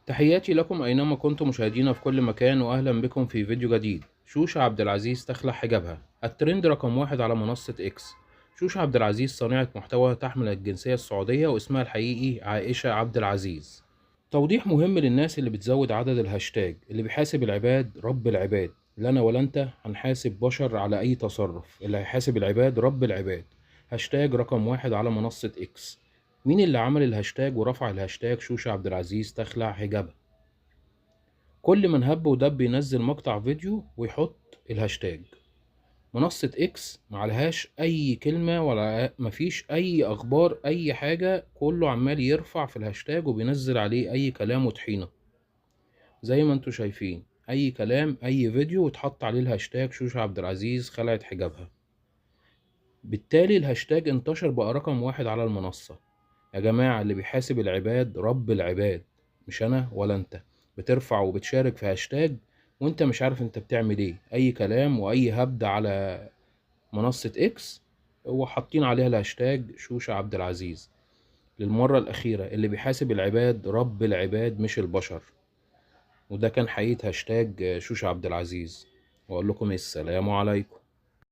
تحياتي لكم أينما كنتم مشاهدينا في كل مكان، وأهلا بكم في فيديو جديد. شوشة عبد العزيز تخلع حجابها، الترند رقم واحد على منصة إكس. شوشة عبد العزيز صانعة محتوى تحمل الجنسية السعودية، واسمها الحقيقي عائشة عبد العزيز. توضيح مهم للناس اللي بتزود عدد الهاشتاج. اللي بيحاسب العباد رب العباد، لا أنا ولا أنت هنحاسب بشر على أي تصرف. اللي هيحاسب العباد رب العباد. هاشتاج رقم واحد على منصة إكس. مين اللي عمل الهاشتاج ورفع الهاشتاج شوشة عبد العزيز تخلع حجابها؟ كل من هب ودب ينزل مقطع فيديو ويحط الهاشتاج. منصة اكس معلهاش اي كلمة ولا مفيش اي اخبار اي حاجة، كله عمال يرفع في الهاشتاج وبينزل عليه اي كلام وطحينة. زي ما انتوا شايفين، اي كلام اي فيديو وتحط عليه الهاشتاج شوشة عبد العزيز خلعت حجابها. بالتالي الهاشتاج انتشر بقى رقم واحد على المنصة. يا جماعة، اللي بيحاسب العباد رب العباد، مش أنا ولا أنت. بترفع وبتشارك في هاشتاج وأنت مش عارف أنت بتعمل إيه، أي كلام وأي هبد على منصة إكس وحاطين عليها الهاشتاج شوشة عبد العزيز. للمرة الأخيرة، اللي بيحاسب العباد رب العباد مش البشر. وده كان حقيقة هاشتاج شوشة عبد العزيز. وأقول لكم السلام عليكم.